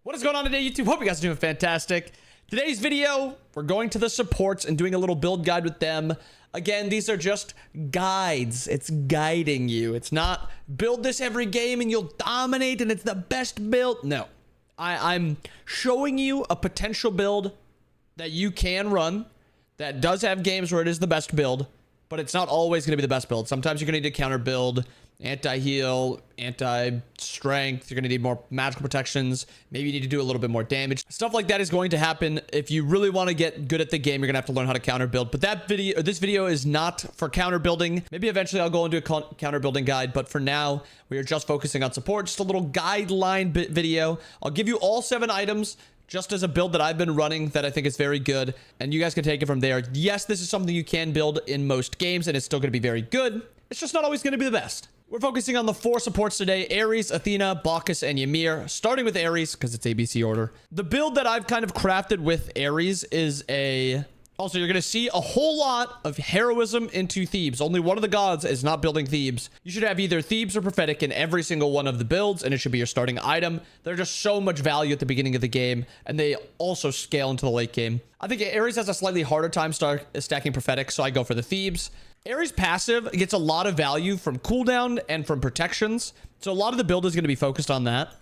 What is going on today, YouTube? Hope you guys are doing fantastic. Today's video, we're going to the supports and doing a little build guide with them. Again, these are just guides. It's guiding you. It's not build this every game and you'll dominate and it's the best build. No, I'm showing you a potential build that you can run that does have games where it is the best build, but it's not always going to be the best build. Sometimes you're going to need to counter build, anti-heal, anti-strength. You're going to need more magical protections. Maybe you need to do a little bit more damage. Stuff like that is going to happen. If you really want to get good at the game, you're going to have to learn how to counter build. But this video is not for counter building. Maybe eventually I'll go into a counter building guide, but for now, we are just focusing on support. Just a little guideline video. I'll give you all 7 items just as a build that I've been running that I think is very good, and you guys can take it from there. Yes, this is something you can build in most games, and it's still going to be very good. It's just not always going to be the best. We're focusing on the 4 supports today: Ares, Athena, Bacchus, and Ymir. Starting with Ares, because it's ABC order. The build that I've kind of crafted with Ares is a... Also, you're going to see a whole lot of heroism into Thebes. Only one of the gods is not building Thebes. You should have either Thebes or Prophetic in every single one of the builds, and it should be your starting item. They're just so much value at the beginning of the game, and they also scale into the late game. I think Ares has a slightly harder time stacking Prophetic, so I go for the Thebes. Ares passive gets a lot of value from cooldown and from protections, so a lot of the build is going to be focused on that.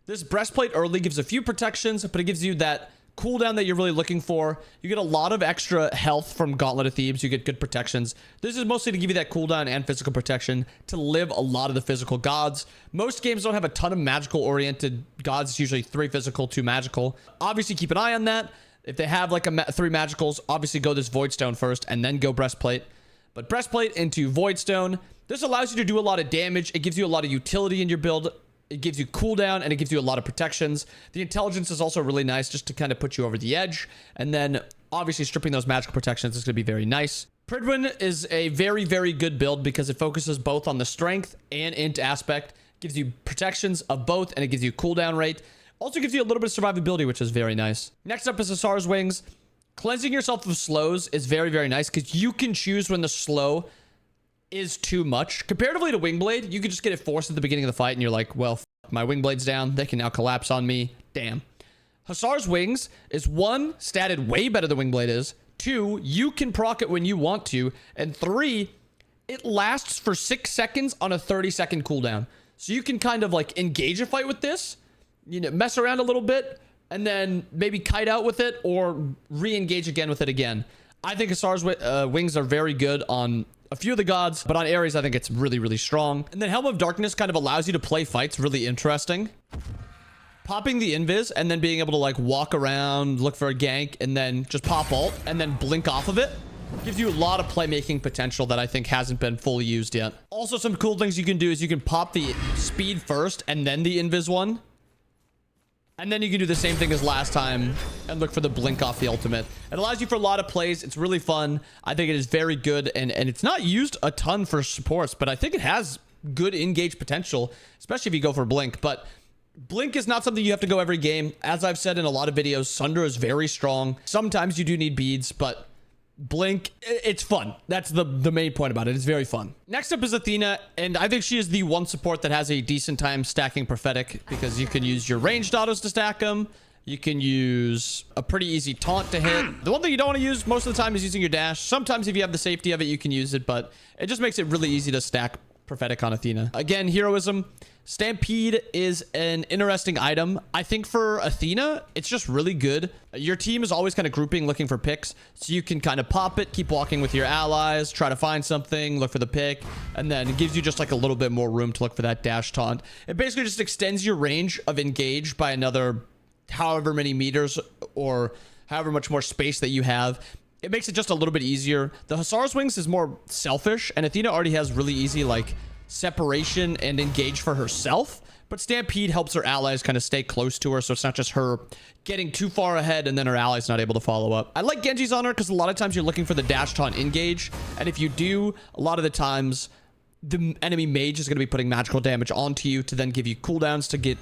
This breastplate early gives a few protections, but it gives you that cooldown that you're really looking for. You get a lot of extra health from Gauntlet of Thebes. You get good protections. This is mostly to give you that cooldown and physical protection to live a lot of the physical gods. Most games don't have a ton of magical oriented gods. It's usually 3 physical, 2 magical. Obviously keep an eye on that. If they have like 3 magicals, obviously go this Voidstone first and then go breastplate. But breastplate into Voidstone, this allows you to do a lot of damage. It gives you a lot of utility in your build. It gives you cooldown and it gives you a lot of protections. The intelligence is also really nice just to kind of put you over the edge. And then obviously stripping those magical protections is going to be very nice. Pridwin is a very, very good build because it focuses both on the strength and int aspect. Gives you protections of both and it gives you cooldown rate. Also gives you a little bit of survivability, which is very nice. Next up is Asar's Wings. Cleansing yourself of slows is very, very nice because you can choose when the slow is too much. Comparatively to Wingblade, you can just get it forced at the beginning of the fight and you're like, well, my Wingblade's down. They can now collapse on me. Damn. Hussar's Wings is 1, statted way better than Wingblade is. 2, you can proc it when you want to. And 3, it lasts for 6 seconds on a 30-second cooldown. So you can kind of like engage a fight with this, you know, mess around a little bit, and then maybe kite out with it or re-engage again with it again. I think Hussar's Wings are very good on a few of the gods, but on Ares, I think it's really, really strong. And then Helm of Darkness kind of allows you to play fights really interesting. Popping the invis and then being able to like walk around, look for a gank, and then just pop ult and then blink off of it gives you a lot of playmaking potential that I think hasn't been fully used yet. Also, some cool things you can do is you can pop the speed first and then the invis one. And then you can do the same thing as last time and look for the blink off the ultimate. It allows you for a lot of plays. It's really fun. I think it is very good. And it's not used a ton for supports, but I think it has good engage potential, especially if you go for blink. But blink is not something you have to go every game. As I've said in a lot of videos, Sunder is very strong. Sometimes you do need beads, but blink, it's fun. That's the main point about it. It's very fun. Next up is Athena, and I think she is the one support that has a decent time stacking Prophetic because you can use your ranged autos to stack them. You can use a pretty easy taunt to hit. The one thing you don't want to use most of the time is using your dash. Sometimes if you have the safety of it, you can use it, but it just makes it really easy to stack Prophetic on Athena. Again, heroism. Stampede is an interesting item. I think for Athena, it's just really good. Your team is always kind of grouping, looking for picks. So you can kind of pop it, keep walking with your allies, try to find something, look for the pick, and then it gives you just like a little bit more room to look for that dash taunt. It basically just extends your range of engage by another however many meters or however much more space that you have. It makes it just a little bit easier. The Hussar's Wings is more selfish, and Athena already has really easy like separation and engage for herself, but Stampede helps her allies kind of stay close to her, so it's not just her getting too far ahead and then her allies not able to follow up. I like Genji's on her because a lot of times you're looking for the dash taunt engage, and if you do, a lot of the times the enemy mage is going to be putting magical damage onto you to then give you cooldowns to get,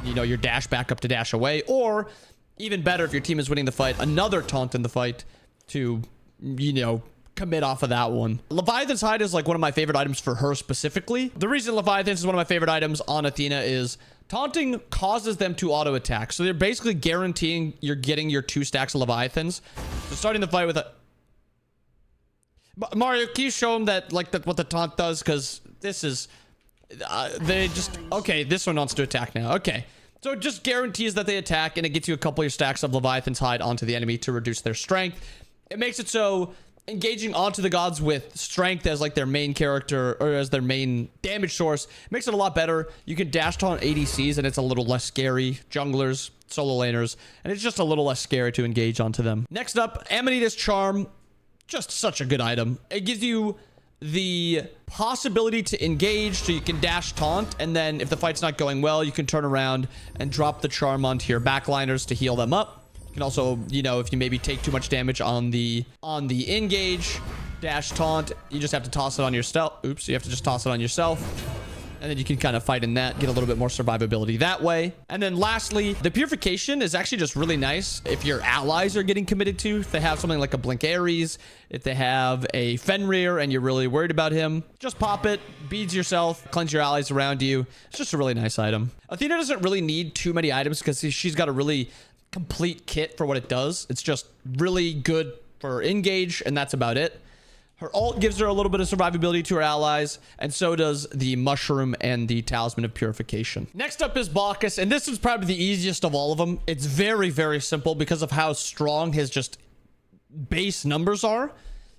you know, your dash back up to dash away, or even better if your team is winning the fight, another taunt in the fight to, you know, commit off of that one. Leviathan's Hide is like one of my favorite items for her specifically. The reason Leviathan's is one of my favorite items on Athena is Taunting causes them to auto attack. So they're basically guaranteeing you're getting your 2 stacks of Leviathans. So starting the fight with a... Mario, can you show them that, like, what the taunt does? Because this is... they just... Okay, this one wants to attack now. Okay. So it just guarantees that they attack, and it gets you a couple of your stacks of Leviathan's hide onto the enemy to reduce their strength. It makes it so engaging onto the gods with strength as like their main character or as their main damage source makes it a lot better. You can dash taunt ADCs and it's a little less scary. Junglers, solo laners, and it's just a little less scary to engage onto them. Next up, Amanita's Charm. Just such a good item. It gives you the possibility to engage, so you can dash taunt, and then if the fight's not going well, you can turn around and drop the charm onto your backliners to heal them up. You can also, you know, if you maybe take too much damage on the engage, dash taunt, you just have to toss it on yourself. Oops, you have to just toss it on yourself. And then you can kind of fight in that, get a little bit more survivability that way. And then lastly, the purification is actually just really nice if your allies are getting committed to. If they have something like a Blink Ares, if they have a Fenrir and you're really worried about him, just pop it, beads yourself, cleanse your allies around you. It's just a really nice item. Athena doesn't really need too many items because she's got a really complete kit for what it does. It's just really good for engage, and that's about it. Her ult gives her a little bit of survivability to her allies, and so does the mushroom and the talisman of purification. Next up is Bacchus, and this is probably the easiest of all of them. It's very, very simple because of how strong his just base numbers are.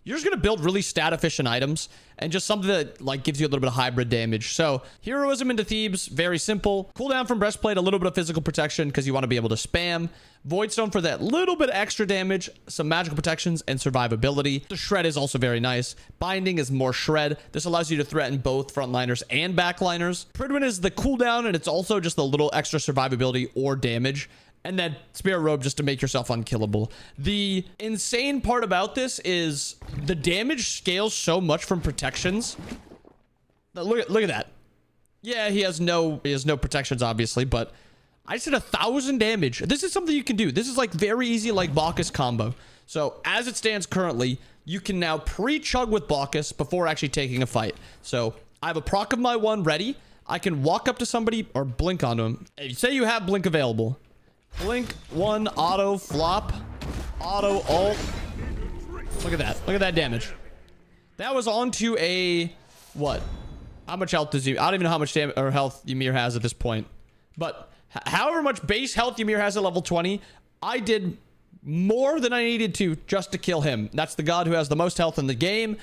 You're just going to build really stat efficient items and just something that like gives you a little bit of hybrid damage. So heroism into Thebes, very simple. Cooldown from breastplate, a little bit of physical protection because you want to be able to spam. Voidstone for that little bit of extra damage, some magical protections, and survivability. The shred is also very nice. Binding is more shred. This allows you to threaten both frontliners and backliners. Pridwin is the cooldown, and it's also just a little extra survivability or damage. And then Spirit Robe just to make yourself unkillable. The insane part about this is the damage scales so much from protections. Look at that. Yeah, he has no protections, obviously, but I just did 1,000 damage. This is something you can do. This is like very easy, like Bacchus combo. So as it stands currently, you can now pre-chug with Bacchus before actually taking a fight. So I have a proc of my 1 ready. I can walk up to somebody or blink onto him. Say you have blink available. Blink 1, auto flop, auto ult. Look at that. Look at that damage. That was onto a what? How much health does he? I don't even know how much damage or health Ymir has at this point. But however much base health Ymir has at level 20, I did more than I needed to just to kill him. That's the god who has the most health in the game.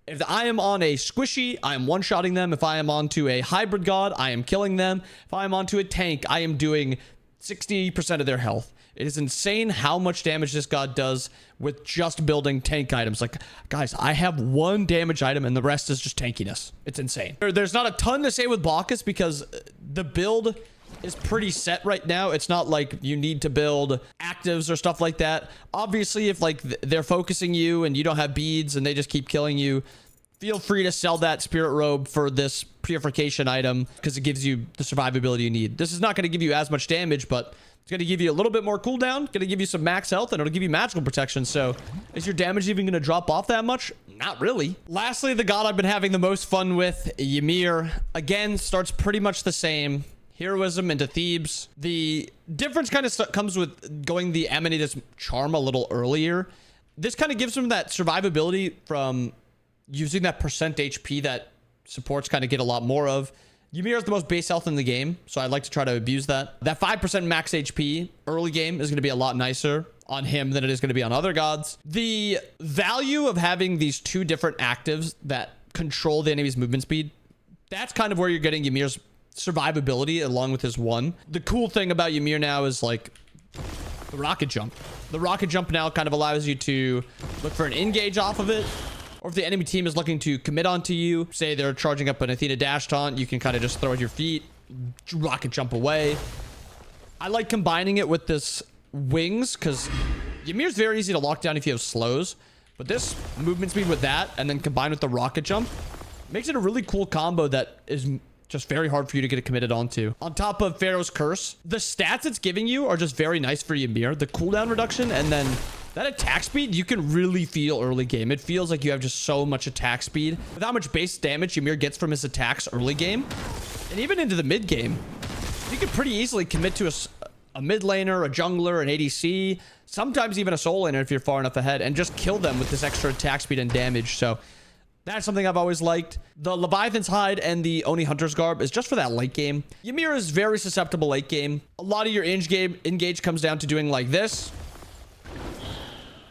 If I am on a squishy, I am one-shotting them. If I am onto a hybrid god, I am killing them. If I am onto a tank, I am doing 60% of their health. It is insane how much damage this god does with just building tank items. Like, guys, I have 1 damage item and the rest is just tankiness. It's insane. There's not a ton to say with Bacchus because the build is pretty set right now. It's not like you need to build actives or stuff like that. Obviously, if like they're focusing you and you don't have beads and they just keep killing you, feel free to sell that Spirit Robe for this purification item because it gives you the survivability you need. This is not going to give you as much damage, but it's going to give you a little bit more cooldown, going to give you some max health, and it'll give you magical protection. So is your damage even going to drop off that much? Not really. Lastly, the god I've been having the most fun with, Ymir. Again, starts pretty much the same. Heroism into Thebes. The difference kind of comes with going the Amanita's Charm a little earlier. This kind of gives him that survivability from using that percent HP that supports kind of get a lot more of. Ymir is the most base health in the game, so I'd like to try to abuse that. That 5% max HP early game is going to be a lot nicer on him than it is going to be on other gods. The value of having these 2 different actives that control the enemy's movement speed, that's kind of where you're getting Ymir's survivability along with his 1. The cool thing about Ymir now is like the rocket jump. The rocket jump now kind of allows you to look for an engage off of it. Or if the enemy team is looking to commit onto you, say they're charging up an Athena dash taunt, you can kind of just throw at your feet, rocket jump away. I like combining it with this wings because Ymir's very easy to lock down if you have slows. But this movement speed with that and then combined with the rocket jump makes it a really cool combo that is just very hard for you to get committed onto. On top of Pharaoh's Curse, the stats it's giving you are just very nice for Ymir. The cooldown reduction and then that attack speed, you can really feel early game. It feels like you have just so much attack speed. With how much base damage Ymir gets from his attacks early game, and even into the mid game, You can pretty easily commit to a mid laner, a jungler, an ADC, sometimes even a soul laner if you're far enough ahead, and just kill them with this extra attack speed and damage. So that's something I've always liked. The Leviathan's Hide and the Oni Hunter's Garb is just for that late game. Ymir is very susceptible late game. A lot of your engage comes down to doing like this.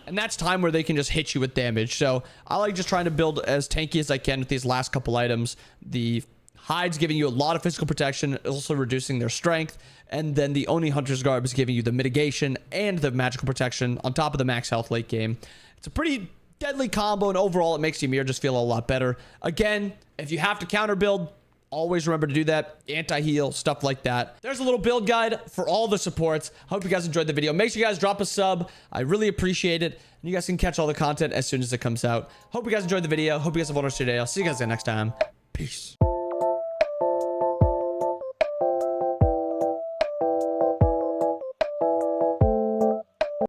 And that's time where they can just hit you with damage. So I like just trying to build as tanky as I can with these last couple items. The Hide's giving you a lot of physical protection, also reducing their strength. And then the Oni Hunter's Garb is giving you the mitigation and the magical protection on top of the max health late game. It's a pretty deadly combo, and overall it makes Ymir just feel a lot better. Again, if you have to counter build, always remember to do that. Anti-heal, stuff like that. There's a little build guide for all the supports. Hope you guys enjoyed the video. Make sure you guys drop a sub. I really appreciate it. And you guys can catch all the content as soon as it comes out. Hope you guys enjoyed the video. Hope you guys have a wonderful day. I'll see you guys next time. Peace.